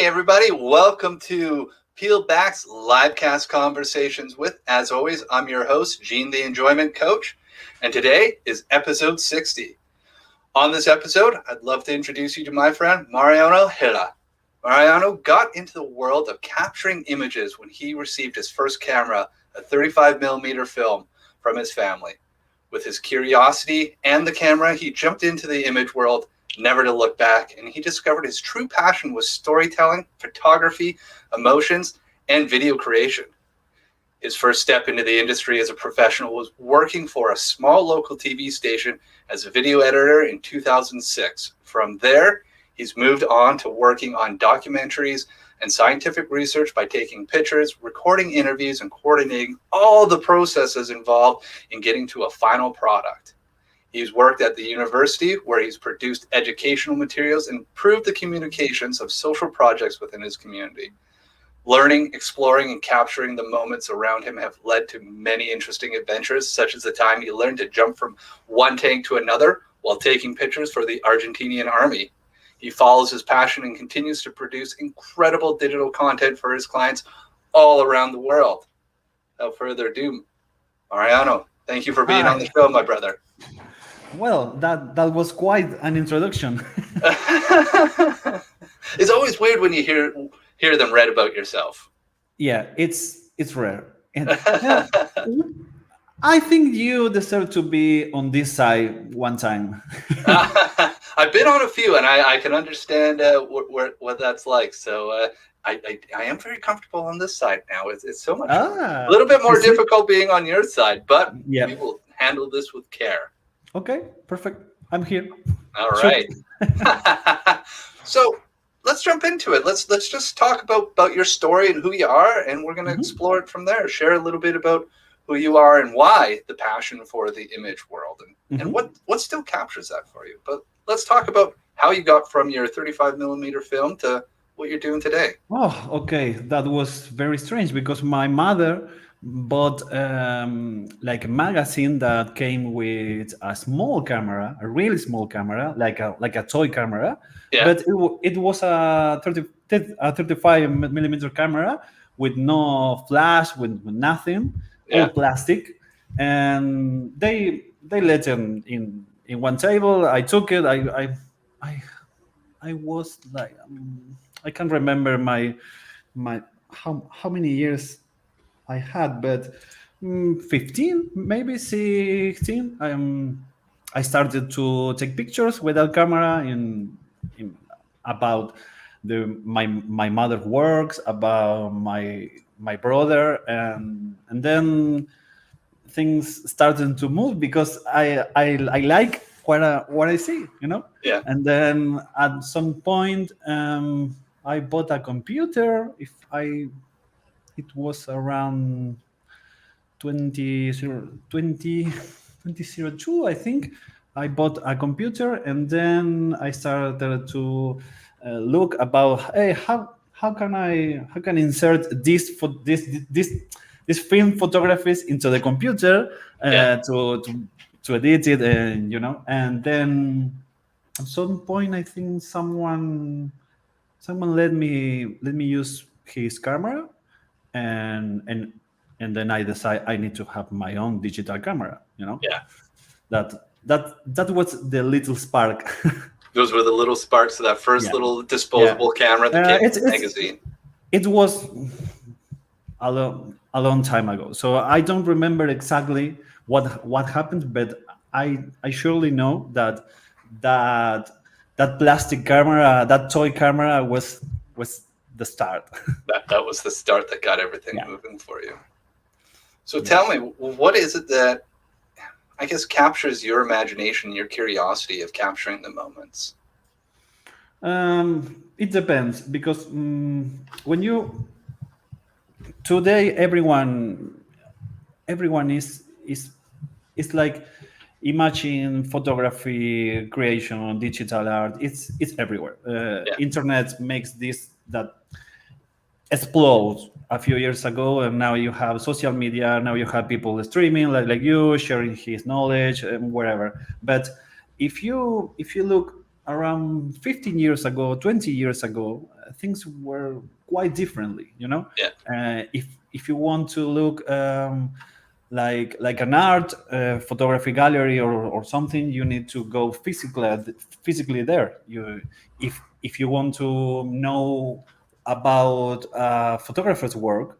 Everybody, welcome to Pealed Back's LiveCast Conversations with, as always, I'm your host, Gene the Enjoyment Coach, and today is episode 60. On this episode, I'd love to introduce you to my friend, Mariano Gila. Mariano got into the world of capturing images when he received his first camera, a 35mm film, from his family. With his curiosity and the camera, he jumped into the image world, never to look back, and he discovered his true passion was storytelling, photography, emotions, and video creation. His first step into the industry as a professional was working for a small local TV station as a video editor in 2006. From there, he's moved on to working on documentaries and scientific research by taking pictures, recording interviews, and coordinating all the processes involved in getting to a final product. He's worked at the university where he's produced educational materials and improved the communications of social projects within his community. Learning, exploring, and capturing the moments around him have led to many interesting adventures, such as the time he learned to jump from one tank to another while taking pictures for the Argentinian army. He follows his passion and continues to produce incredible digital content for his clients all around the world. Without further ado, Mariano, thank you for being on the show, my brother. Well, that was quite an introduction. It's always weird when you hear them read about yourself. Yeah, it's rare. And, I think you deserve to be on this side one time. I've been on a few, and I can understand what that's like. So I am very comfortable on this side now. It's so much a little bit more difficult being on your side, but we will handle this with care. Okay, perfect. I'm here. All right. So let's jump into it. Let's just talk about your story and who you are, and we're going to explore it from there. Share a little bit about who you are and why the passion for the image world, and what still captures that for you. But let's talk about how you got from your 35mm film to what you're doing today. Oh, okay. That was very strange because my mother bought like a magazine that came with a small camera, a really small camera, like a toy camera. Yeah. But it was a 35mm camera with no flash, with nothing, all plastic. And they let them in one table. I took it. I was like, I can't remember my how many years I had, but 15, maybe 16. I started to take pictures with that camera in about my mother's works, about my brother, and then things started to move because I like what I see, you know. Yeah. And then at some point, I bought a computer. It was around 2002, I think. I bought a computer, and then I started to look about, hey, how can I insert this film photographies into the computer to edit it, and you know. And then at some point, I think someone let me use his camera. And then I decide I need to have my own digital camera, you know. Yeah. That was the little spark. Those were the little sparks of that first little disposable camera that came with the magazine. It was a long time ago, so I don't remember exactly what happened, but I surely know that plastic camera, that toy camera was the start. that was the start that got everything Yeah. moving for you. So Yeah. tell me, what is it that I guess captures your imagination, your curiosity of capturing the moments? It depends because when you today everyone is like imagine photography creation digital art it's everywhere. Yeah, Internet makes this that explode a few years ago, and now you have social media, now you have people streaming like you sharing his knowledge and wherever. But if you look around 15 years ago, 20 years ago, things were quite differently, yeah, if you want to look like an art photography gallery or something, you need to go physically there. If you want to know about photographer's work,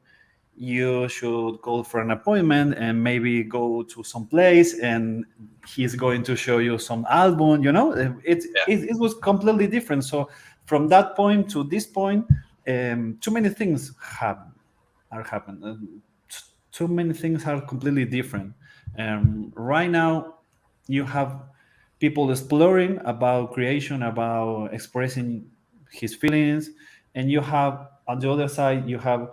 you should call for an appointment and maybe go to some place and he's going to show you some album. yeah, It was completely different. So from that point to this point, too many things are happening. Too many things are completely different. Right now, you have people exploring about creation, about expressing his feelings, and you have on the other side you have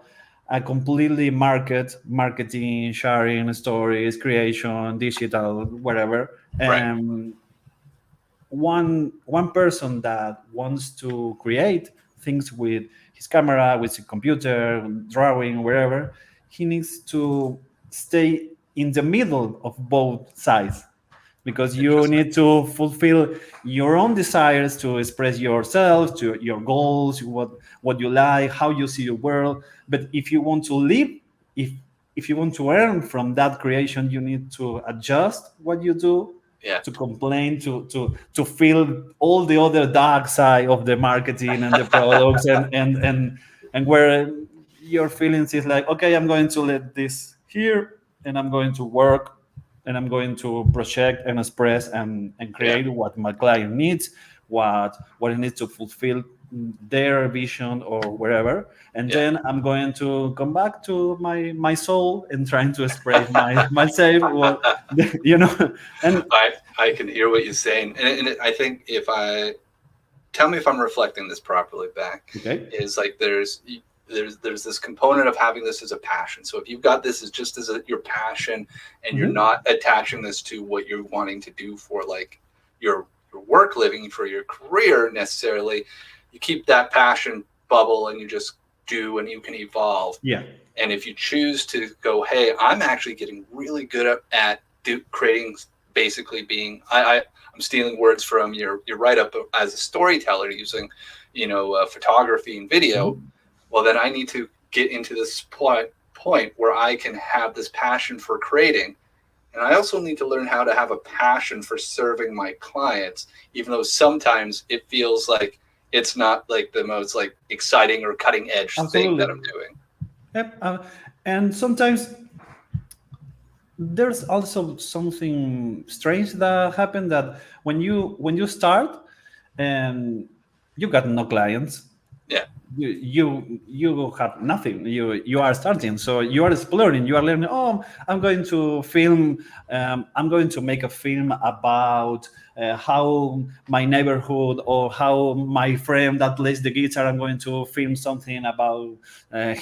a completely marketing, sharing stories, creation, digital, whatever. right. One person that wants to create things with his camera, with his computer, drawing, wherever, he needs to stay in the middle of both sides because you Interesting. need to fulfill your own desires to express yourself, to your goals, what you like, how you see the world. But if you want to live, if if you want to earn from that creation, you need to adjust what you do, Yeah, to complain, to feel all the other dark side of the marketing and the products, and where your feelings is like, okay, I'm going to let this here and I'm going to work and I'm going to project and express and yeah, create what my client needs, what it needs to fulfill their vision or wherever. And yeah. then I'm going to come back to my soul and trying to express myself. What and I can hear what you're saying, and I think if I tell me if I'm reflecting this properly back, okay. is like there's this component of having this as a passion. So if you've got this as just as your passion, and you're Mhm. not attaching this to what you're wanting to do for like your work living for your career necessarily, you keep that passion bubble and you just do and you can evolve. Yeah. And if you choose to go, hey, I'm actually getting really good at creating, basically being, I'm stealing words from your write up as a storyteller using, photography and video. Mhm. Well, then I need to get into this point where I can have this passion for creating. And I also need to learn how to have a passion for serving my clients, even though sometimes it feels like it's not like the most like exciting or cutting edge thing that Absolutely. I'm doing. Yep. And sometimes there's also something strange that happened, that when you start and you got no clients, Yeah. you have nothing. You are starting, so you are exploring, you are learning. Oh, I'm going to film, I'm going to make a film about how my neighborhood or how my friend that plays the guitar, I'm going to film something about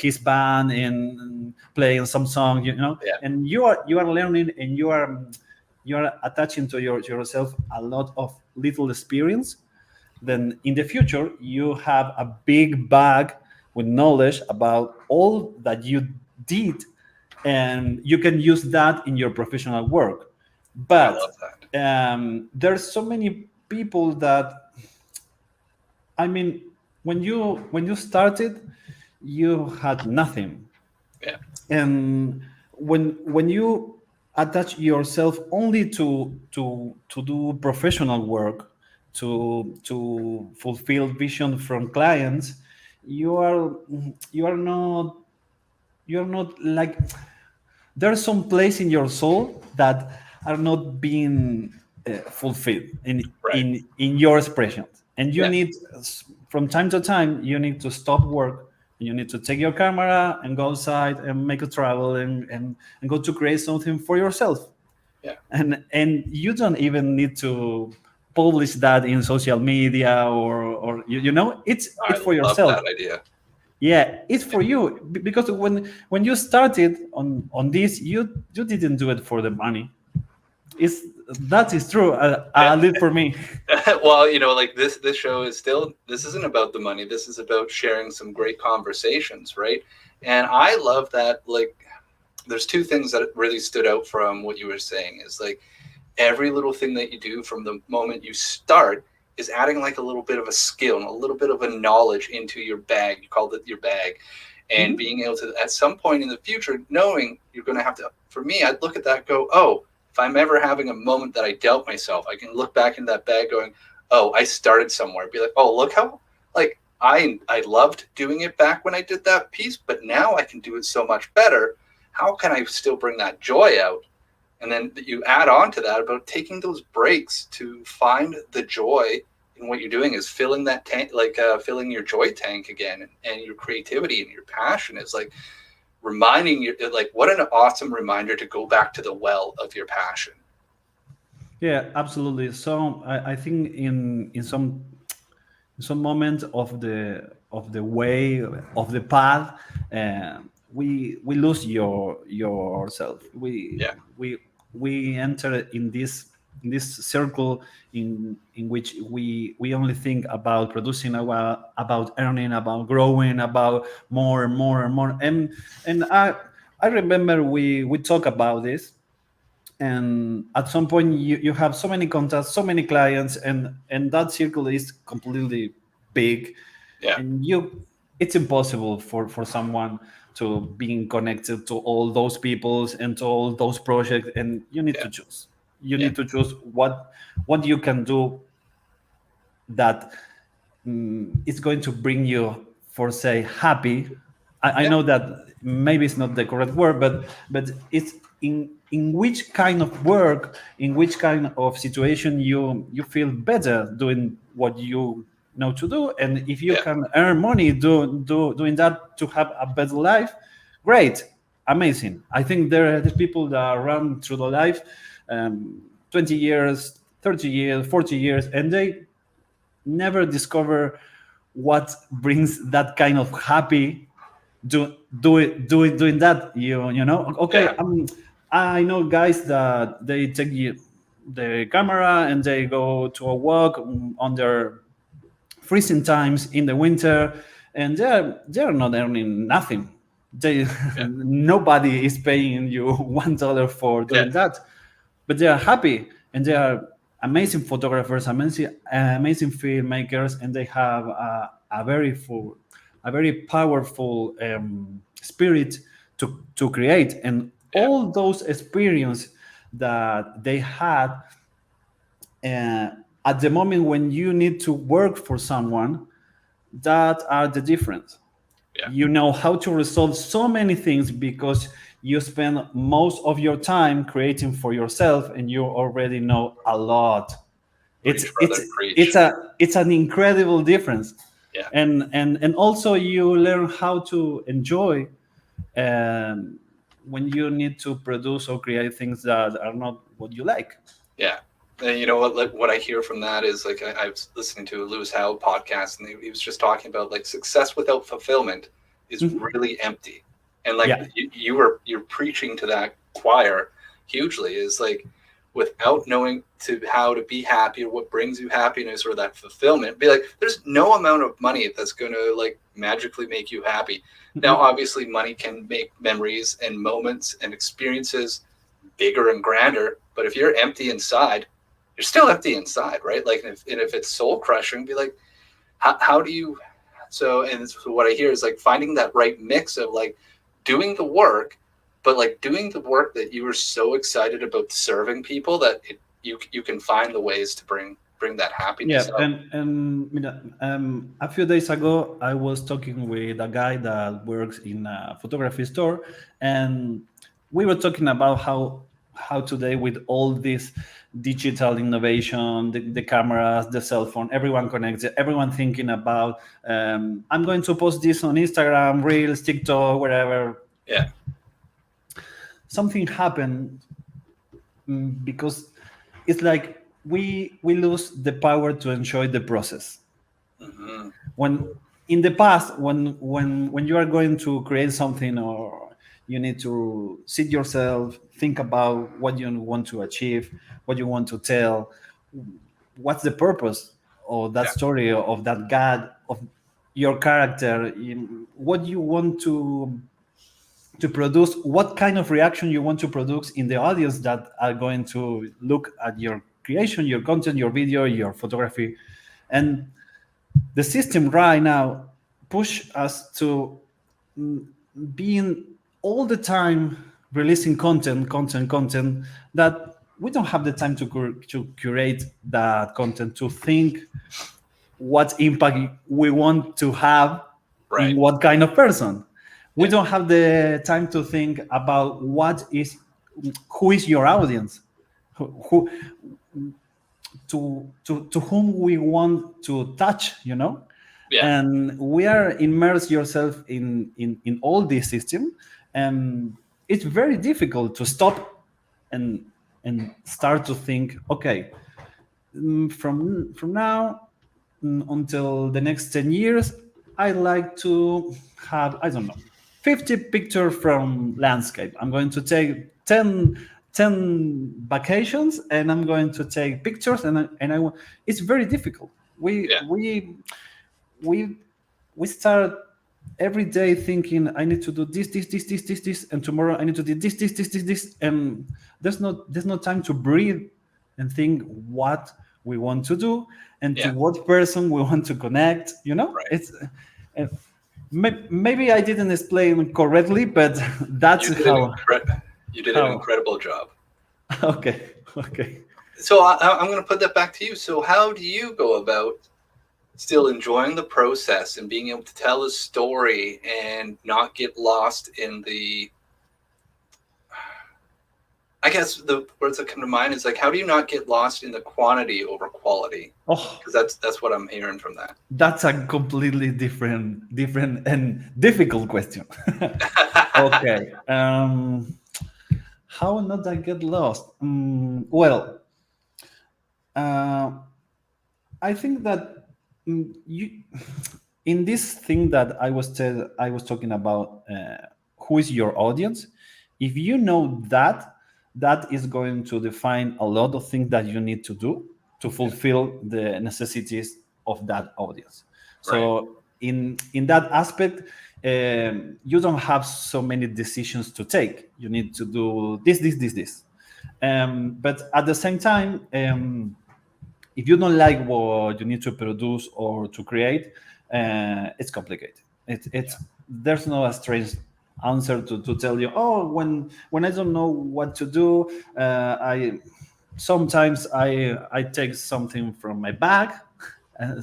his band and playing some song, Yeah. and you are learning, and you are attaching to yourself a lot of little experience. Then in the future you have a big bag with knowledge about all that you did, and you can use that in your professional work. I But love that. there's so many people that, I mean, when you started, you had nothing. Yeah. And when you attach yourself only to do professional work, to fulfill vision from clients, you are you are not you're not like, there's some place in your soul that are not being fulfilled Right. in your expressions, and you Yeah. need, from time to time, you need to stop work, You need to take your camera and go outside and make a travel and go to create something for yourself. Yeah. And you don't even need to publish that in social media or it's I for love yourself. that idea. Yeah, it's for you because when you started on this, you didn't do it for the money. It's that is true, Yeah. at least for me. Well, like this show is still, this isn't about the money. This is about sharing some great conversations, right? And I love that. Like, there's two things that really stood out from what you were saying is like every little thing that you do from the moment you start is adding like a little bit of a skill and a little bit of a knowledge into your bag. You called it your bag. And Mhm. being able to, at some point in the future, knowing you're going to have to, for me, I'd look at that and go, oh, if I'm ever having a moment that I doubt myself, I can look back in that bag going, oh, I started somewhere. Be like, oh, look how, like, I loved doing it back when I did that piece, but now I can do it so much better. How can I still bring that joy out? And then you add on to that about taking those breaks to find the joy in what you're doing is filling that tank, like filling your joy tank again, and your creativity and your passion is like reminding you, like, what an awesome reminder to go back to the well of your passion. Yeah, absolutely. So I think in some moment of the way of the path, we lose yourself. Yeah, We enter in this circle in which we only think about producing, about earning, about growing, about more and more and more. And I remember we talk about this, and at some point you have so many contacts, so many clients, and that circle is completely big, yeah, and it's impossible for someone to being connected to all those peoples and to all those projects, and yeah, you yeah, need to choose what you can do that it's going to bring you, for say, happy. I yeah, know that maybe it's not the correct word, but it's in which kind of work, in which kind of situation you feel better doing what you know to do, and if you yeah, can earn money doing that to have a better life, great, amazing. I think there are the people that run through the life, 20 years, 30 years, 40 years, and they never discover what brings that kind of happy doing that, okay. yeah, I know guys that they take the camera and they go to a walk on their freezing times in the winter, and they're not earning nothing. They yeah, nobody is paying you $1 for yeah, doing that, but they are happy, and they are amazing photographers, amazing filmmakers, and they have a very powerful spirit to create, and yeah, all those experience that they had uh, at the moment when you need to work for someone, that are the difference. yeah. You know how to resolve so many things because you spend most of your time creating for yourself, and you already know a lot. it's Preach, it's brother, preach. it's an incredible difference. Yeah, And also you learn how to enjoy, when you need to produce or create things that are not what you like. yeah. And you know what? Like what I hear from that is like I was listening to a Lewis Howes podcast, and he was just talking about like success without fulfillment is Mhm. really empty. And like Yeah. you're preaching to that choir hugely. Is like without knowing to how to be happy or what brings you happiness or that fulfillment. Be like, there's no amount of money that's going to like magically make you happy. Now, Mhm. obviously, money can make memories and moments and experiences bigger and grander. But if you're empty inside, you're still empty inside, right? Like, and if it's soul crushing, be like, how do you? So, and so what I hear is like finding that right mix of like doing the work, but like doing the work that you were so excited about serving people that you can find the ways to bring that Yeah, happiness out. and a few days ago, I was talking with a guy that works in a photography store, and we were talking about how how today with all this digital innovation, the cameras, the cell phone, everyone connects, everyone thinking about I'm going to post this on Instagram, Reels, TikTok, wherever. Yeah. Something happened, because it's like we lose the power to enjoy the process. Hmm. When in the past, when you are going to create something, or you need to sit yourself, think about what you want to achieve, what you want to tell, what's the purpose of that Yeah. story, of that god, of your character, what you want to produce, what kind of reaction you want to produce in the audience that are going to look at your creation, your content, your video, your photography. And the system right now push us to being all the time releasing content that we don't have the time to curate that content, to think what impact we want to have in Right. what kind of person. We Yeah. don't have the time to think about who is your audience, who to whom we want to touch, Yeah. and we are immerse yourself in all this system, and it's very difficult to stop and start to think, okay, from now, until the next 10 years, I like to have, I don't know, 50 pictures from landscape. I'm going to take 10 vacations, and I'm going to take pictures, it's very difficult. Yeah. We we start every day thinking, I need to do this, and tomorrow I need to do this, and there's no time to breathe and think what we want to do and to Yeah. what person we want to connect. Right. It's uh, maybe I didn't explain correctly, but that's You did an how incre- you did an how incredible job. okay. So I'm going to put that back to you. So how do you go about still enjoying the process and being able to tell a story and not get lost in the, I guess the words that come to mind is like, how do you not get lost in the quantity over quality? Oh, Because that's what I'm hearing from that. that's a completely different and difficult question. Okay. How not I get lost? Well, uh, I think that you in this thing that I was talking about, who is your audience. If you know that, that is going to define a lot of things that you need to do to Yeah. fulfill the necessities of that audience. Right. So in that aspect, you don't have so many decisions to take. You need to do this. But at the same time, if you don't like what you need to produce or to create, it's complicated. It's There's no a strange answer to tell you. Oh, when I don't know what to do, I sometimes I take something from my bag,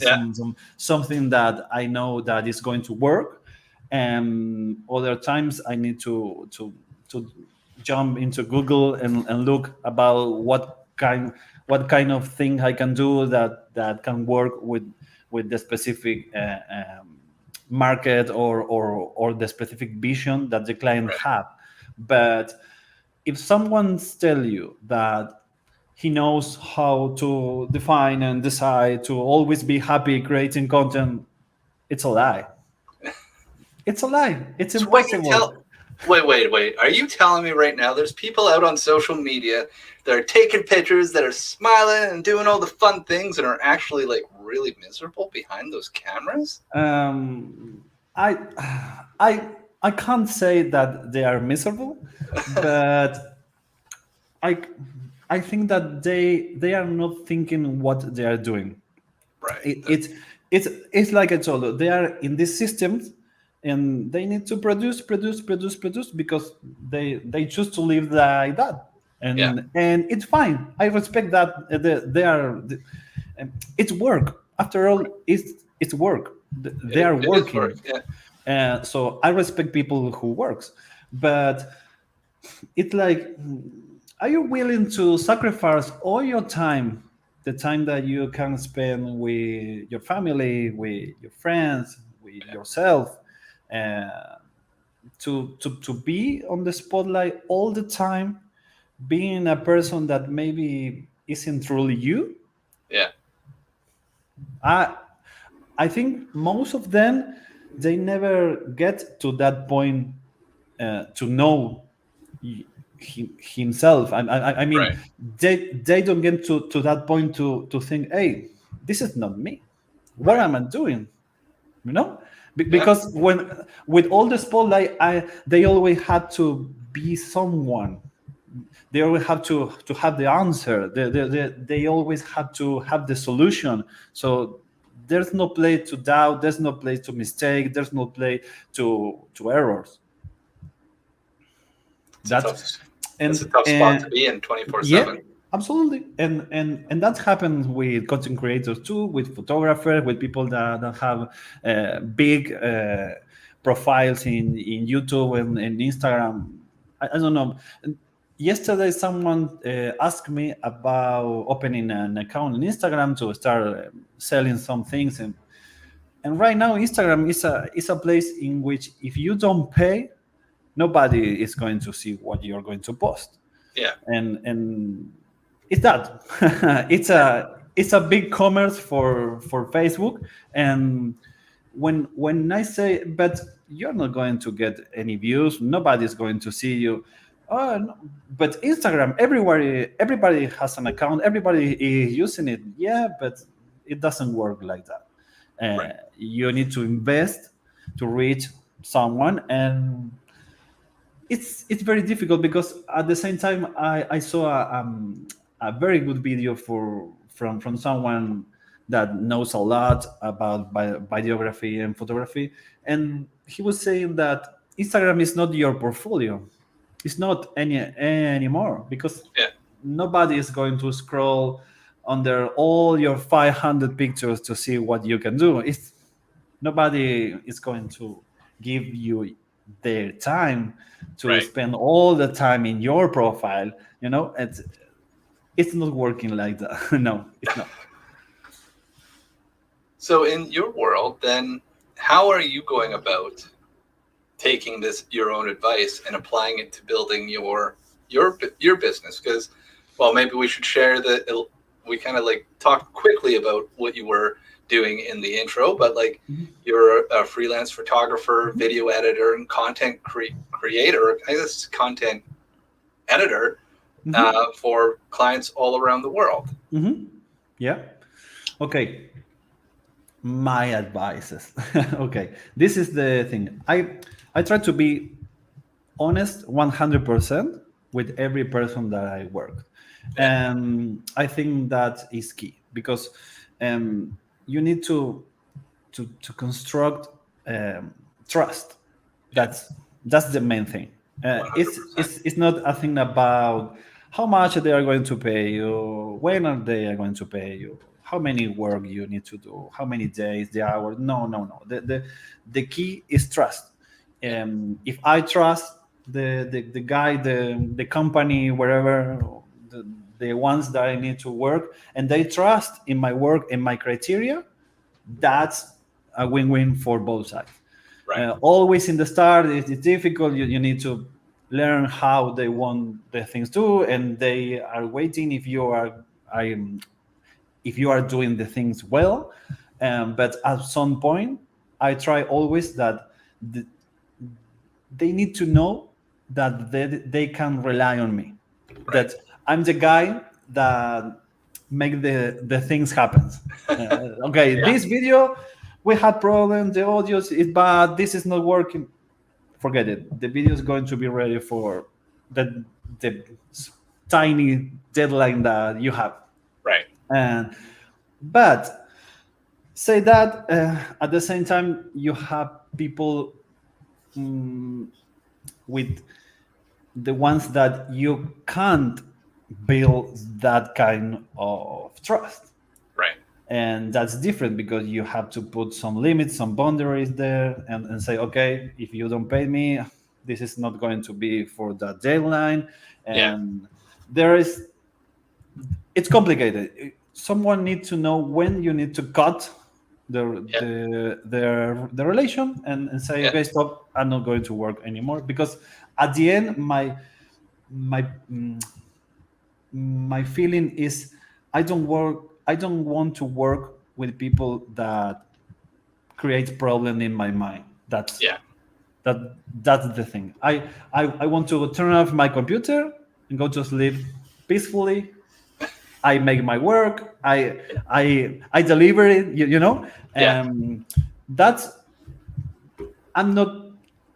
Yeah. something that I know that is going to work, and other times I need to jump into Google and look about what kind of thing I can do that can work with the specific market or the specific vision that the client Right. have. But if someone's tell you that he knows how to define and decide to always be happy creating content, it's a lie. It's a lie. It's So what you impossible. tell? Wait. Are you telling me right now there's people out on social media that are taking pictures, that are smiling and doing all the fun things, and are actually like really miserable behind those cameras? um, I, I, I can't say that they are miserable, but I, I think that they are not thinking what they are doing. Right. It, it's it's like I told you, they are in these systems, and they need to produce because they choose to live like that, Yeah. and it's fine. I respect that. It's work. After all, it's work. They are It is work. working. Yeah. So I respect people who works, but it's like are you willing to sacrifice all your time, the time that you can spend with your family, with your friends, with yourself, uh, to be on the spotlight all the time, being a person that maybe isn't truly you? Yeah. I I think most of them, they never get to that point to know himself. I mean, Right. they don't get to that point to think, hey, this is not me. What Right. am I doing? You know, Yeah. because when with all the spotlight, they always had to be someone. They always have to have the answer. They always have to have the solution. So there's no place to doubt. There's no place to mistake. There's no place to errors. It's a That's tough. That's a and tough spot to and be in 24/7. yeah, absolutely. And that happens with content creators too, with photographers, with people that have big profiles in YouTube and Instagram. I don't know. Yesterday, someone asked me about opening an account on Instagram to start selling some things, and right now Instagram is a place in which if you don't pay, nobody is going to see what you're going to post. Yeah. And it's that it's a big commerce for Facebook. And when I say, but you're not going to get any views, nobody's going to see you. Oh no. But Instagram, everybody has an account, everybody is using it. Yeah, but it doesn't work like that. Right. You need to invest to reach someone. And it's very difficult because at the same time I saw a very good video from someone that knows a lot about videography and photography, and he was saying that Instagram is not your portfolio. It's not anymore, because Yeah. nobody is going to scroll under all your 500 pictures to see what you can do. It's nobody is going to give you their time to Right. spend all the time in your profile. It's not working like that. No, it's not. So in your world, then, how are you going about taking this your own advice and applying it to building your business? Because, well, maybe we should share that we kind of like talked quickly about what you were doing in the intro, but like you're a freelance photographer, video editor, and content creator. I guess content editor for clients all around the world. Yeah. Okay. My advices. Okay. This is the thing. I try to be honest 100% with every person that I work. Yeah. And I think that is key, because you need to construct trust. Yeah. That's the main thing. It's 100%. it's it's not a thing about how much they are going to pay you, when are they are going to pay you, how many work you need to do, how many days, the hour. No, no, no. The key is trust. If I trust the guy, the company, wherever, the ones that I need to work, and they trust in my work and my criteria, that's a win-win for both sides. Right. Always in the start, it's difficult. You need to learn how they want the things to, and they are waiting if you are doing the things well. But at some point, I try always that the, they need to know that they can rely on me, Right. that I'm the guy that make the things happen. Okay, Yeah. this video, we had problems, the audio is bad, this is not working. Forget it. The video is going to be ready for the tiny deadline that you have. Right. And but say that at the same time you have people with the ones that you can't build that kind of trust. Right. And that's different, because you have to put some limits, some boundaries there, and say, okay, if you don't pay me, this is not going to be for that deadline. Yeah. And there is, it's complicated. Someone needs to know when you need to cut Yeah. the relation, and say, Yeah. okay, stop, I'm not going to work anymore, because at the end my mm, my feeling is, I don't want to work with people that create problem in my mind. Yeah. That's the thing. I want to turn off my computer and go to sleep peacefully. I make my work. I deliver it. You know. Yeah. That's, I'm not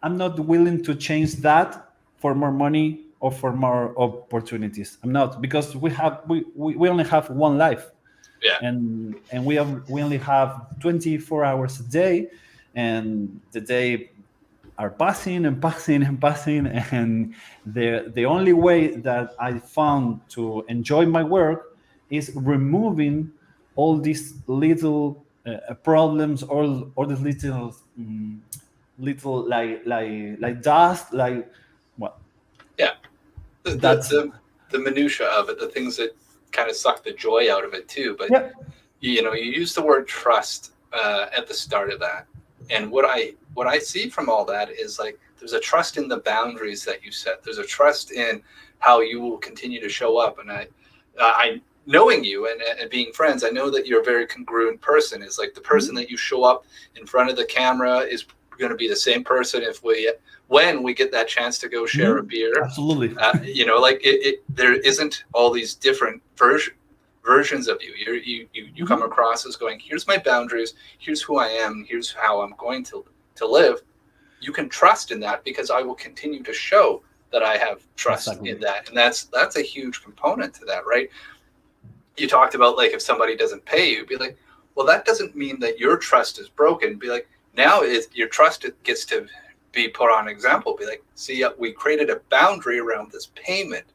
I'm not willing to change that for more money or for more opportunities. I'm not, because we only have one life, Yeah. and we only have 24 hours a day, and the day are passing and passing and passing, and the only way that I found to enjoy my work is removing all these little problems, all these little little like dust, like, well, Yeah. The, the that's, the the minutia of it, the things that kind of suck the joy out of it too. But yeah. you use the word trust at the start of that, and what I see from all that is like there's a trust in the boundaries that you set. There's a trust in how you will continue to show up, and I knowing you and being friends, I know that you're a very congruent person. Is like the person that you show up in front of the camera is going to be the same person if we when we get that chance to go share a beer. Absolutely. Like there isn't all these different versions of you. You come across as going, here's my boundaries, here's who I am, here's how I'm going to live. You can trust in that because I will continue to show that I have trust Exactly. in that, and that's a huge component to that, right? You talked about like if somebody doesn't pay you, be like, well, that doesn't mean that your trust is broken. Be like, now is your trust gets to be put on example. Be like, see, we created a boundary around this payment.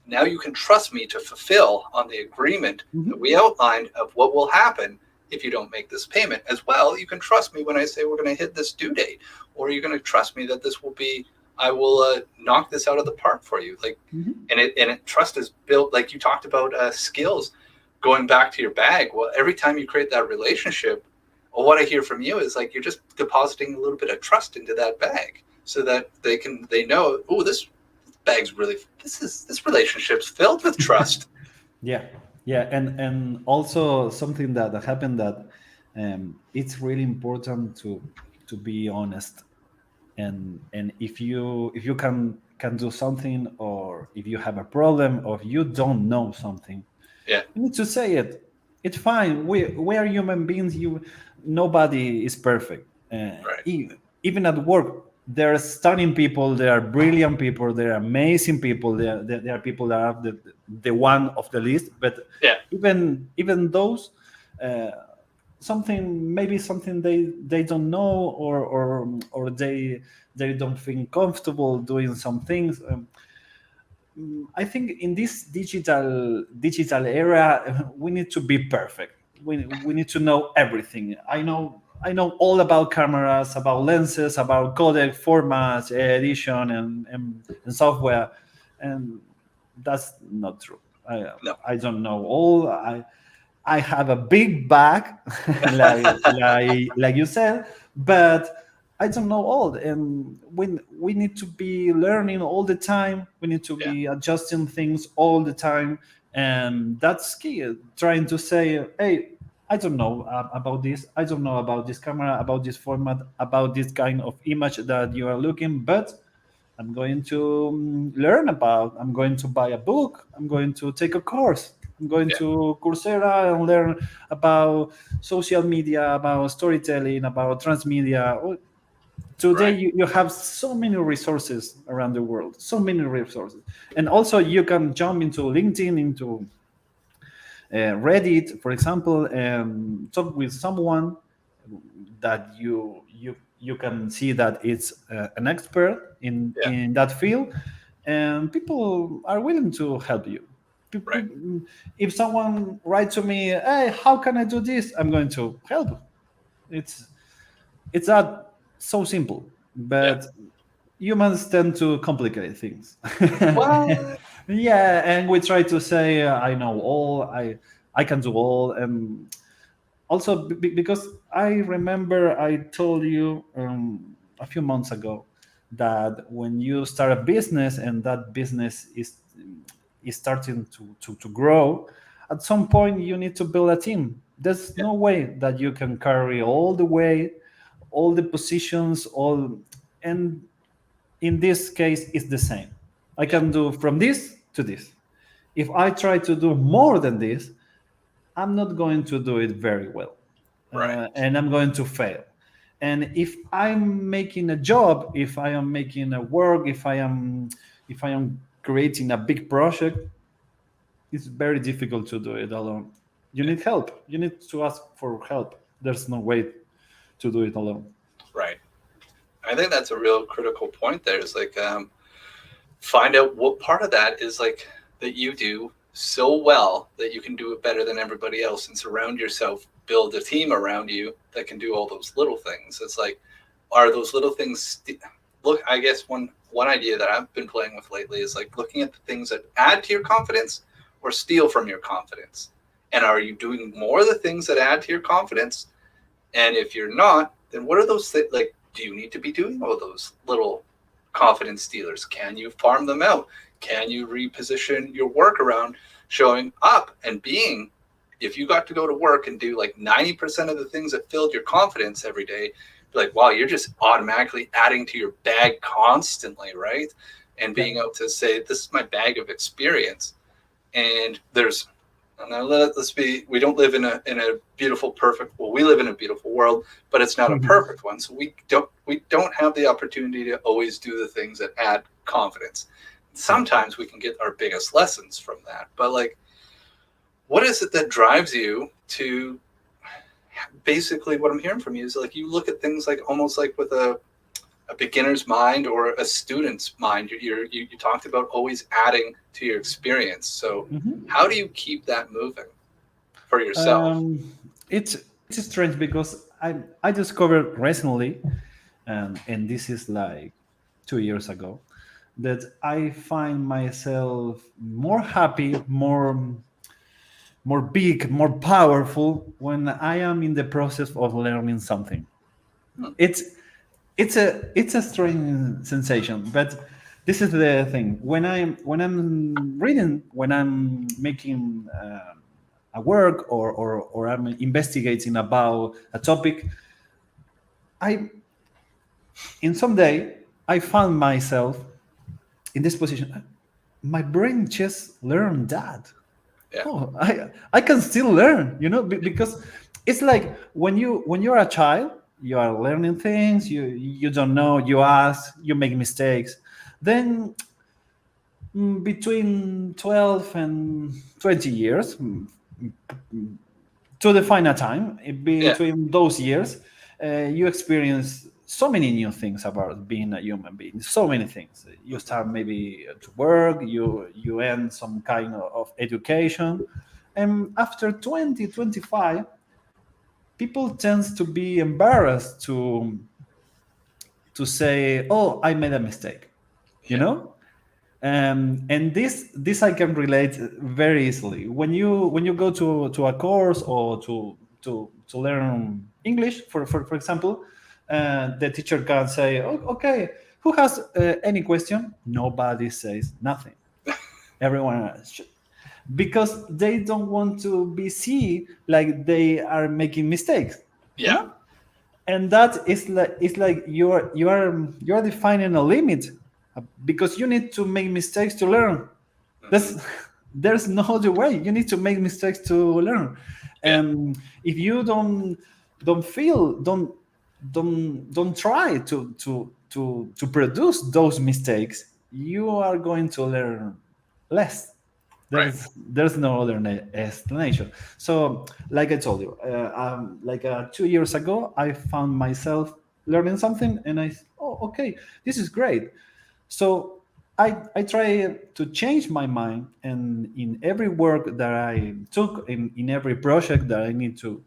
Now you can trust me to fulfill on the agreement that we outlined of what will happen if you don't make this payment. As well, you can trust me when I say we're going to hit this due date, or you're going to trust me that this will be, I will knock this out of the park for you. Like, and trust is built, like you talked about skills, going back to your bag. Well, every time you create that relationship, well, what I hear from you is like you're just depositing a little bit of trust into that bag, so that they know, oh, this bag's really, this relationship's filled with trust. Yeah, yeah, and also something that happened, that it's really important to be honest, and if you can do something, or if you have a problem, or if you don't know something, Yeah. you need to say it. It's fine. We are human beings. Nobody is perfect. Right. Even at work, there are stunning people. There are brilliant people. There are amazing people. There are people that are the one of the list. But Yeah. even those, something they don't know, or they don't feel comfortable doing some things. I think in this digital era, we need to be perfect. We need to know everything. I know all about cameras, about lenses, about codec formats, edition, and software, and that's not true. No. I don't know all. I have a big bag, like you said, but I don't know all. And we need to be learning all the time. We need to Yeah. be adjusting things all the time, and that's key. Trying to say, hey, I don't know about this. I don't know about this camera, about this format, about this kind of image that you are looking, but I'm going to learn about. I'm going to buy a book. I'm going to take a course. I'm going Yeah. to Coursera and learn about social media, about storytelling, about transmedia. Today, Right. you have so many resources around the world, so many resources. And also, you can jump into LinkedIn, into Reddit, for example, and talk with someone that you can see that it's an expert Yeah. in that field, and people are willing to help you. Pe- Right. pe- If someone writes to me, "Hey, how can I do this?" I'm going to help. It's it's not so simple, Yeah. but humans tend to complicate things. Well, Yeah, and we try to say I know all, I can do all, and also because I remember I told you a few months ago that when you start a business and that business is starting to grow, at some point you need to build a team. There's Yeah, no way that you can carry all the weight, all the positions, all, and in this case it's the same. I yeah, can do from this to this. If I try to do more than this, I'm not going to do it very well, right. and I'm going to fail. And if I'm making a job, if I am making a work, if I am creating a big project, it's very difficult to do it alone. You Yeah, need help. You need to ask for help. There's no way to do it alone. right. I think that's a real critical point there. Is like find out what part of that is like that you do so well that you can do it better than everybody else, and surround yourself, build a team around you that can do all those little things. It's like, are those little things look, I guess one idea that I've been playing with lately is like looking at the things that add to your confidence or steal from your confidence. And are you doing more of the things that add to your confidence? And if you're not, then what are those things? Like, do you need to be doing all those little confidence stealers? Can you farm them out? Can you reposition your work around showing up and being? If you got to go to work and do like 90% of the things that filled your confidence every day, like, wow, you're just automatically adding to your bag constantly, right? And Yeah. being able to say, this is my bag of experience. And there's, now let's be, we don't live in a beautiful, perfect, well, we live in a beautiful world, but it's not a perfect one. So we don't have the opportunity to always do the things that add confidence. Yeah. Sometimes we can get our biggest lessons from that. But like, what is it that drives you to, basically what I'm hearing from you is like you look at things like almost like with a beginner's mind or a student's mind. You talked about always adding to your experience. So Mhm. how do you keep that moving for yourself? Um, it's strange because I discovered recently, and this is like 2 years ago, that I find myself more happy, more big, more powerful when I am in the process of learning something. Hmm. It's it's a strange sensation, but this is the thing. When I'm reading, when I'm making a work, or I'm investigating about a topic, I in some day I found myself in this position. My brain just learned that. Yeah. Oh, I can still learn, because it's like when you're a child, you are learning things, you don't know, you ask, you make mistakes. Then between 12 and 20 years, to define a time Yeah. between those years, you experience so many new things about being a human being, so many things. You start maybe to work, you end some kind of education, and after 20, 25, people tends to be embarrassed to say, oh, I made a mistake, you Yeah. know and this I can relate very easily. When you go to a course, or to learn English, for example, the teacher can say, oh, okay, who has any question? Nobody says nothing. Everyone because they don't want to be seen like they are making mistakes, you Yeah. know and that is like, it's like you're defining a limit, because you need to make mistakes to learn. Hmm. That's there's no other way. You need to make mistakes to learn. Yeah. And if you don't feel don't try to produce those mistakes, you are going to learn less. Right. There's no other explanation. So, like I told you, like 2 years ago, I found myself learning something, and oh, okay, this is great. So I try to change my mind, and in every work that I took, in every project that I need to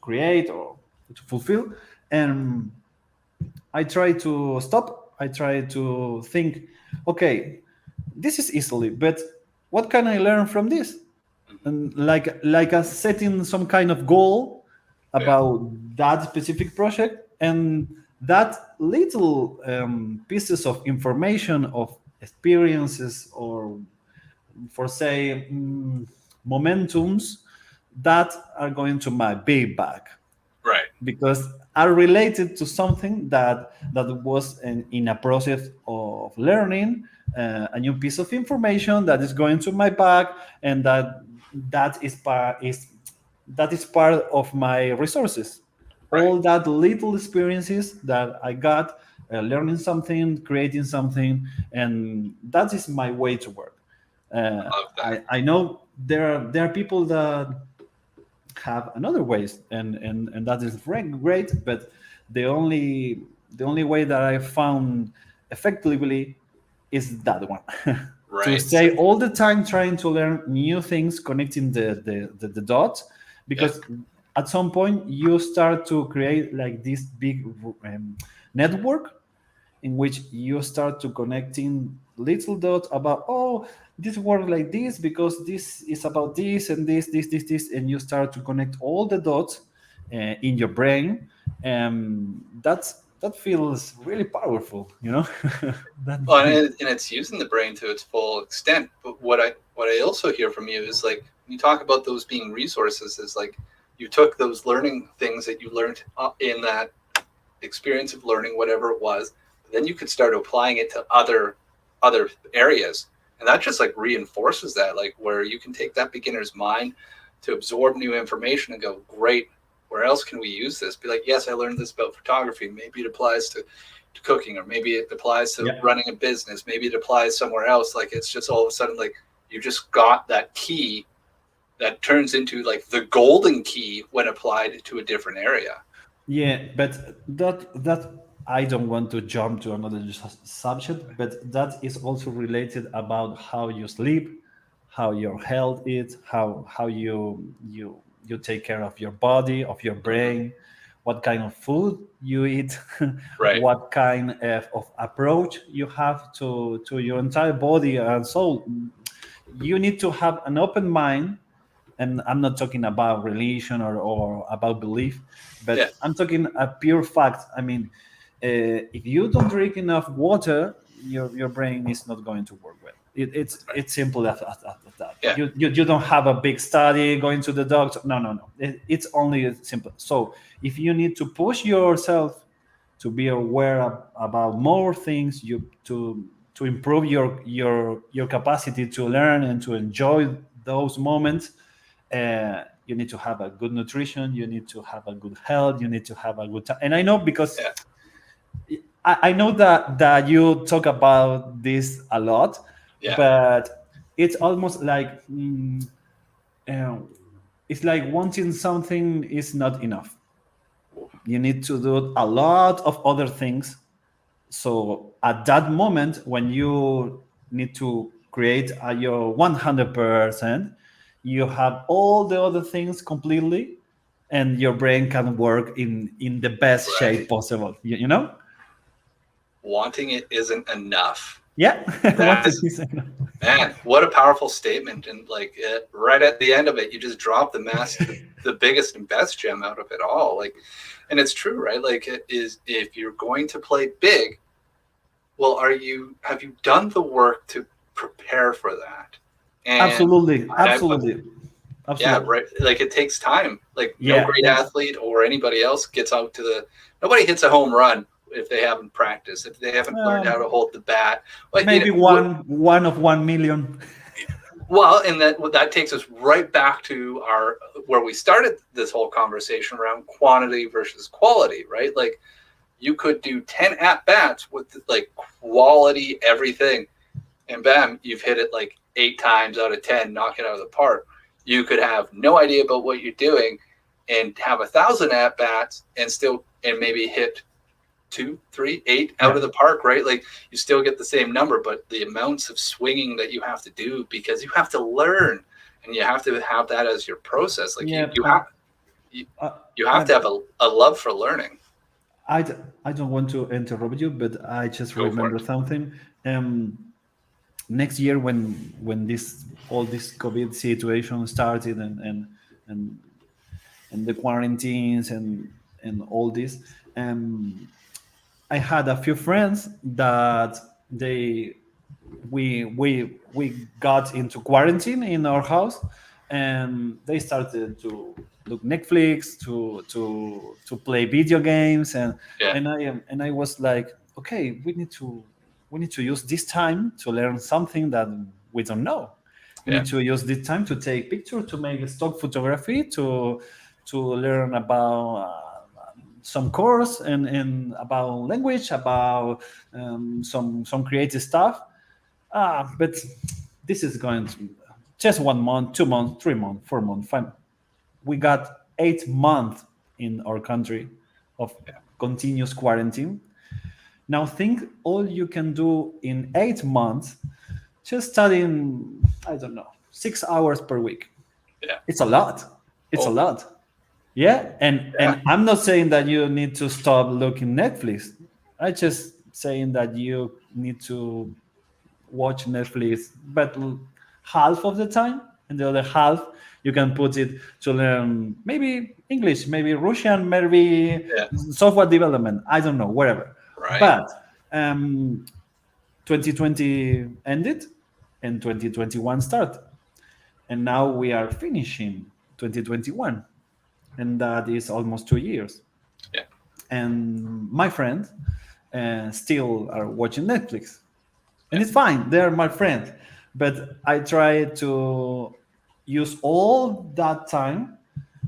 create or to fulfill, and I try to stop. I try to think, okay, this is easily, but what can I learn from this? And like a setting some kind of goal Yeah. about that specific project, and that little pieces of information, of experiences, or for say momentums that are going to my big bag, Right. because are related to something that was in a process of learning, a new piece of information that is going to my bag, and that is part of my resources. Right. All that little experiences that I got, learning something, creating something, and that is my way to work. Love that. I know there are people that have another ways, and that is great, but the only the only way that I found effectively is that one. To Right. stay all the time trying to learn new things, connecting the dots, Yeah. because at some point you start to create like this big network in which you start to connecting little dots about, oh, this works like this because this is about this and this, and you start to connect all the dots in your brain. That feels really powerful, that. Well, and it's using the brain to its full extent. But what I also hear from you is like when you talk about those being resources, is like you took those learning things that you learned in that experience of learning, whatever it was, but then you could start applying it to other areas, and that just like reinforces that, like where you can take that beginner's mind to absorb new information and go, great, where else can we use this? Be like, yes, I learned this about photography, maybe it applies to cooking, or maybe it applies to Yeah. running a business, maybe it applies somewhere else. Like it's just all of a sudden like you just got that key that turns into like the golden key when applied to a different area. Yeah, but that I don't want to jump to another subject, but that is also related about how you sleep, how your health is, how you take care of your body, of your Mm-hmm. brain, what kind of food you eat, Right. what kind of approach you have to your entire body and soul. You need to have an open mind, and I'm not talking about religion or about belief, Yeah. but I'm talking a pure fact. I mean, if you don't drink enough water, your brain is not going to work well. Right. It's simple as that. Yeah. You don't have a big study going to the doctor. No. It's only simple. So if you need to push yourself to be aware about more things, you to improve your capacity to learn and to enjoy those moments, you need to have a good nutrition, you need to have a good health, you need to have a good time. And I know, because Yeah. I know that you talk about this a lot, Yeah. but it's almost like uh, it's like wanting something is not enough. You need to do a lot of other things. So at that moment, when you need to create your 100%, you have all the other things completely, and your brain can work in the best shape Right. possible. You know? Wanting it isn't enough. Yeah. What did That's, he say? man, what a powerful statement. And like right at the end of it, you just drop the biggest and best gem out of it all. Like, and it's true, right? Like it is, if you're going to play big, well, have you done the work to prepare for that? And Absolutely, I put, absolutely, yeah, absolutely. right. Like it takes time. Like no Yeah, great yeah. athlete or anybody else gets out to nobody hits a home run if they haven't practiced, if they haven't learned how Um, to hold the bat. But Maybe one of 1 million. well, and that takes us right back to our where we started this whole conversation around quantity versus quality, right? Like you could do 10 at bats with like quality everything, and bam, you've hit it like 8 times out of 10, knock it out of the park. You could have no idea about what you're doing and have 1,000 at bats and maybe hit 2, 3, 8 out Yeah, of the park, right? Like you still get the same number, but the amounts of swinging that you have to do, because you have to learn and you have to have that as your process. Like yeah. you, Uh, you have uh, to have a love for learning. I don't want to interrupt you, but I just Go for remember it. something. Um, next year, when this all this COVID situation started, and and the quarantines and all this, um, I had a few friends that they we got into quarantine in our house, and they started to look Netflix, to play video games, Yeah. and I was like, okay, we need to use this time to learn something that we don't know. We Yeah. need to use this time to take picture, to make stock photography, to learn about some course and about language, about some creative stuff. But this is going to just 1 month, 2 months, 3 months, 4 months, 5. We got 8 months in our country of continuous quarantine. Now think all you can do in 8 months, just studying, I don't know, 6 hours per week. Yeah. It's a lot. It's a Oh, lot. Yeah, and yeah. I'm not saying that you need to stop looking Netflix. I just saying that you need to watch Netflix, but half of the time, and the other half you can put it to learn maybe English, maybe Russian, maybe Yeah. software development. I don't know, whatever. Right. But 2020 ended, and 2021 started, and now we are finishing 2021, and that is almost 2 years. Yeah. And my friends still are watching Netflix, and Yeah. it's fine. They're my friends, but I try to use all that time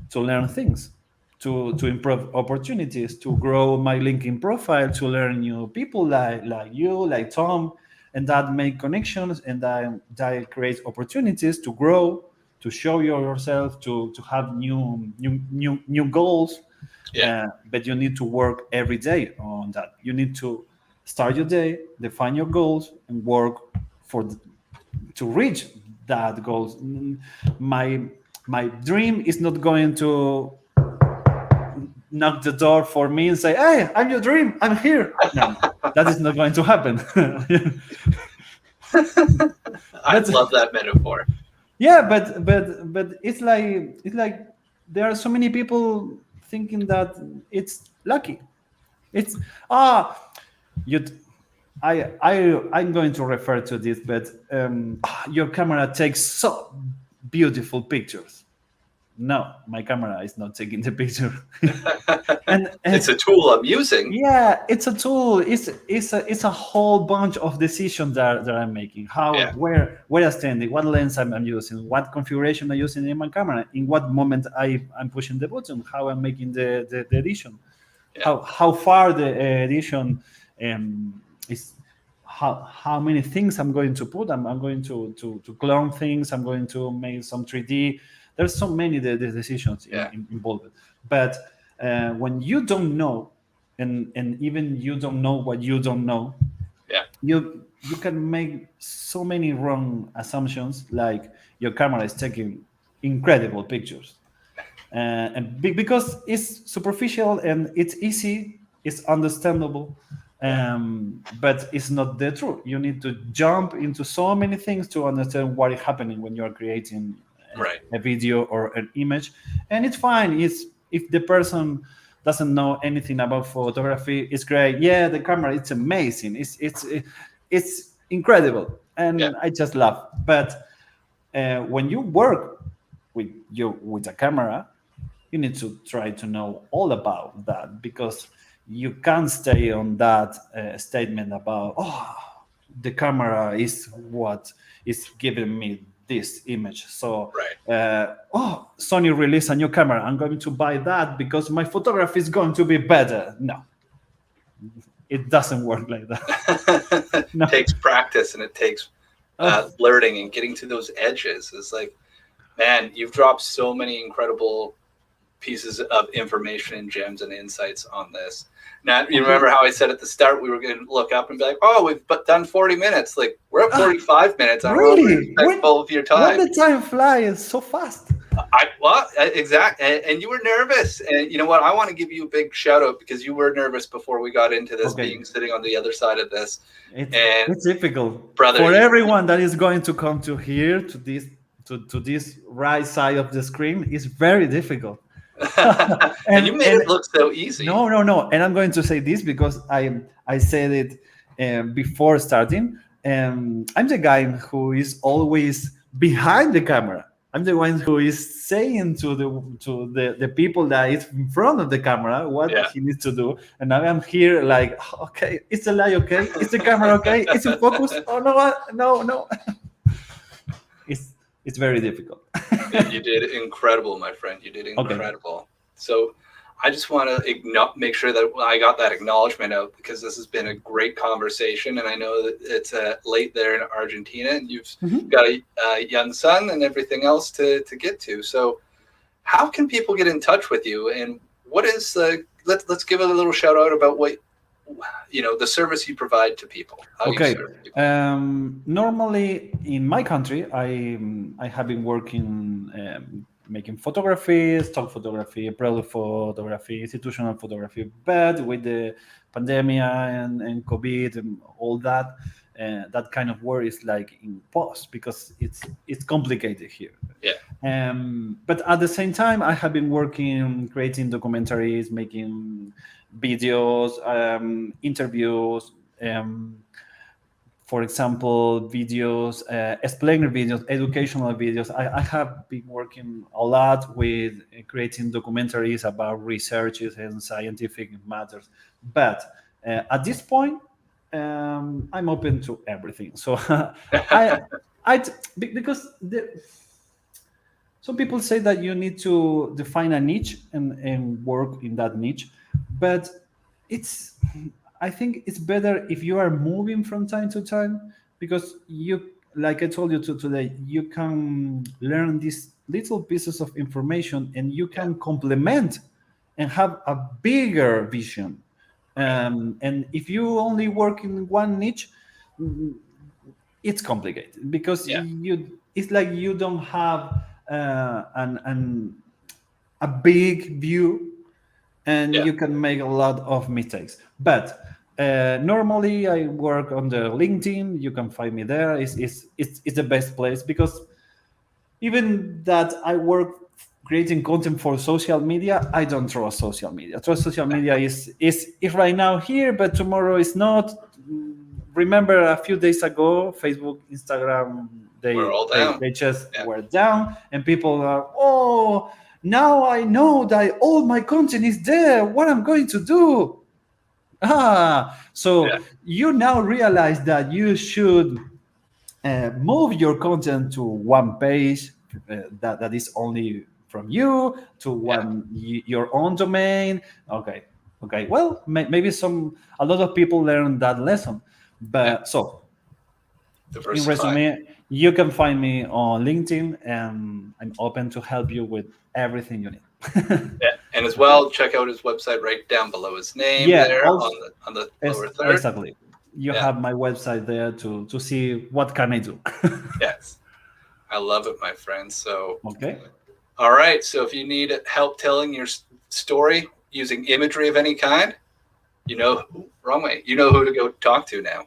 to learn things, to improve opportunities, to grow my LinkedIn profile, to learn new people like you, like Tom, and that make connections, and that creates opportunities to grow, to show yourself, to have new goals. Yeah. But you need to work every day on that. You need to start your day, define your goals, and work for to reach that goals. My my dream is not going to knock the door for me and say, "Hey, I'm your dream. I'm here." No, that is not going to happen. I But love that metaphor. yeah, but it's like there are so many people thinking that it's lucky. It's ah you. I'm going to refer to this, but your camera takes so beautiful pictures. No, my camera is not taking the picture. and It's a tool I'm using. yeah, it's a tool. It's a whole bunch of decisions that I'm making. How, Yeah. where I'm standing, what lens I'm using, what configuration I'm using in my camera, in what moment I'm pushing the button, how I'm making the edition, Yeah. how far the edition is, how many things I'm going to put. I'm going to clone things. I'm going to make some 3D. There's so many the decisions Yeah. involved. But when you don't know, and even you don't know what you don't know, Yeah. you can make so many wrong assumptions, like your camera is taking incredible pictures, because it's superficial and it's easy, it's understandable, but it's not the truth. You need to jump into so many things to understand what is happening when you are creating Right. a video or an image. And it's fine. It's if the person doesn't know anything about photography, it's great. Yeah, the camera, it's amazing. It's incredible, and Yeah. I just love. But when you work with a camera, you need to try to know all about that, because you can't stay on that statement about, oh, the camera is what is giving me this image. So Right. oh, Sony released a new camera, I'm going to buy that because my photography is going to be better. No, it doesn't work like that. It No. takes practice, and it takes learning and getting to those edges. It's like, man, you've dropped so many incredible pieces of information and gems and insights on this. Now, you remember how I said at the start we were going to look up and be like, "Oh, we've done 40 minutes. Like, we're at 45 minutes. I'm Really? respectful of your When time." the time flies so fast. Exactly. And you were nervous. And you know what? I want to give you a big shout out because you were nervous before we got into this, Okay, being sitting on the other side of this. it's And it's difficult brother, for everyone that is going to come to here to this right side of the screen. It's very difficult. and you made And it look so easy. no, and I'm going to say this because I said it before starting. I'm the guy who is always behind the camera. I'm the one who is saying to the people that is in front of the camera what Yeah. he needs to do, and now I'm here like, okay, is the light okay? Is the camera okay? Is it focused? Oh no, no. It's very difficult. You did incredible, my friend. You did Okay. incredible. So I just want to make sure that I got that acknowledgement out because this has been a great conversation. And I know that it's late there in Argentina and you've Mhm. got a young son and everything else to get to. So how can people get in touch with you? And what is let's give a little shout out about what, the service you provide to people, how you Okay. serve people. Normally, in my country, I have been working making photography, stock photography, product photography, institutional photography. But with the pandemic and COVID and all that, that kind of work is like in post because it's complicated here. Yeah. But at the same time, I have been working, creating documentaries, making videos, interviews. For example, videos, explainer videos, educational videos. I have been working a lot with creating documentaries about researches and scientific matters. But at this point, I'm open to everything. So I, because some people say that you need to define a niche and work in that niche, but it's I think it's better if you are moving from time to time because you, like I told you today, you can learn these little pieces of information and you Yeah. can complement and have a bigger vision. Right. And if you only work in one niche, it's complicated because Yeah. it's like you don't have a big view and Yeah. you can make a lot of mistakes. But normally I work on the LinkedIn. You can find me there. It's the best place because even that I work creating content for social media, I don't trust social media. Trust social media is right now here, but tomorrow is not. Remember a few days ago, Facebook, Instagram, We're they all they, down. they just Yeah. were down, and people are, oh, now I know that all my content is there. What I'm going to do? So Yeah. you now realize that you should move your content to one page that is only from you to Yeah. your own domain. Okay, well, maybe a lot of people learn that lesson, Yeah. but so in Diversify. resume, you can find me on LinkedIn and I'm open to help you with everything you need. Yeah. And as Okay. well, check out his website right down below his name Yeah, there also on the lower third. exactly, you Yeah. have my website there to see what can I do. Yes. I love it, my friend. So, Okay. all right. So if you need help telling your story using imagery of any kind, wrong way. You know who to go talk to now.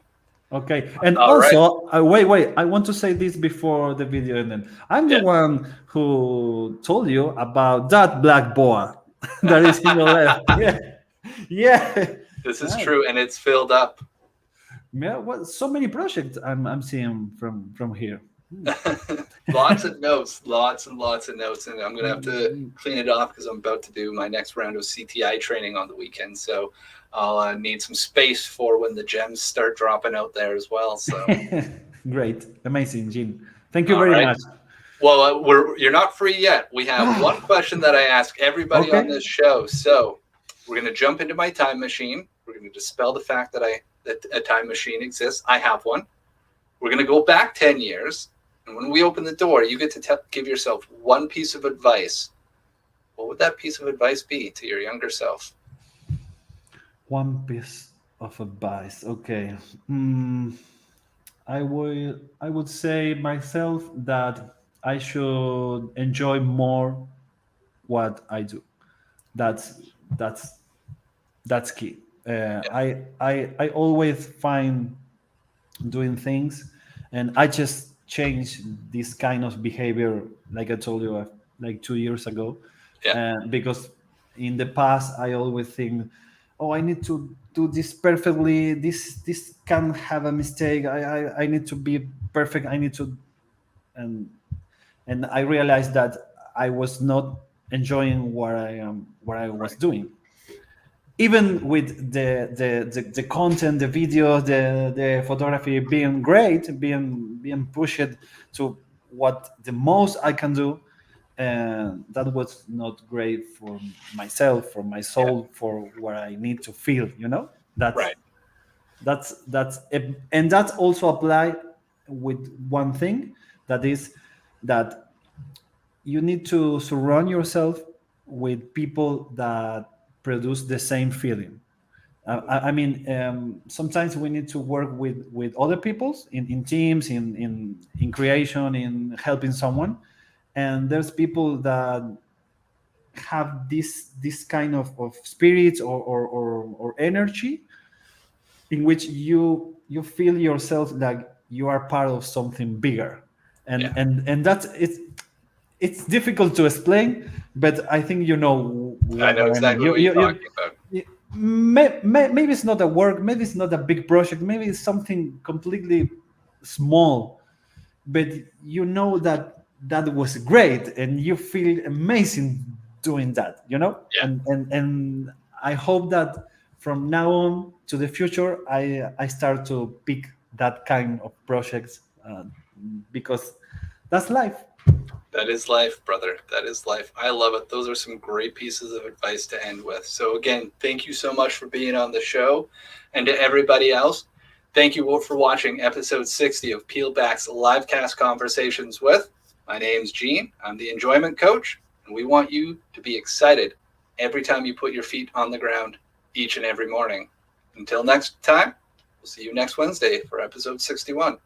Okay, and All right. also, wait. I want to say this before the video, and then I'm the Yeah. one who told you about that black boa that is in your left. Yeah, yeah. This is Ah, true, and it's filled up. yeah. What? So many projects I'm seeing from here. Lots of notes, lots and lots of notes, and I'm gonna have to Mm. clean it off because I'm about to do my next round of CTI training on the weekend. So I'll need some space for when the gems start dropping out there as well. So, Great, amazing, Jim. Thank you all very right. much. Well, you're not free yet. We have one question that I ask everybody on Okay. this show. So we're gonna jump into my time machine. We're gonna dispel the fact that a time machine exists. I have one. We're gonna go back 10 years. And when we open the door, you get to give yourself one piece of advice. What would that piece of advice be to your younger self? One piece of advice. Okay. I would say myself that I should enjoy more what I do. That's that's that's key. Yeah. I always find doing things, and I just changed this kind of behavior, like I told you, like 2 years ago, Yeah. because in the past I always think, oh, I need to do this perfectly. This can have a mistake. I need to be perfect. I need to, and I realized that I was not enjoying what I was Right. doing, even with the content, the video, the photography being great, being pushed to what the most I can do, and that was not great for myself, for my Yeah. soul, for what I need to feel. That's Right. and that also apply with one thing, that is that you need to surround yourself with people that produce the same feeling. I mean, sometimes we need to work with other peoples in teams, in creation, in helping someone, and there's people that have this kind of spirit or energy in which you feel yourself like you are part of something bigger, and Yeah. that's it's difficult to explain, but I think you know I know what I mean. exactly what you're talking about. Maybe it's not a work, maybe it's not a big project, maybe it's something completely small, but you know that that was great and you feel amazing doing that, Yeah. and I hope that from now on to the future I start to pick that kind of projects, because that's life. That is life, brother. That is life. I love it. Those are some great pieces of advice to end with. So, again, thank you so much for being on the show. And to everybody else, thank you all for watching episode 60 of Peelback's Livecast Conversations with. My name's Gene. I'm the enjoyment coach, and we want you to be excited every time you put your feet on the ground each and every morning. Until next time, we'll see you next Wednesday for episode 61.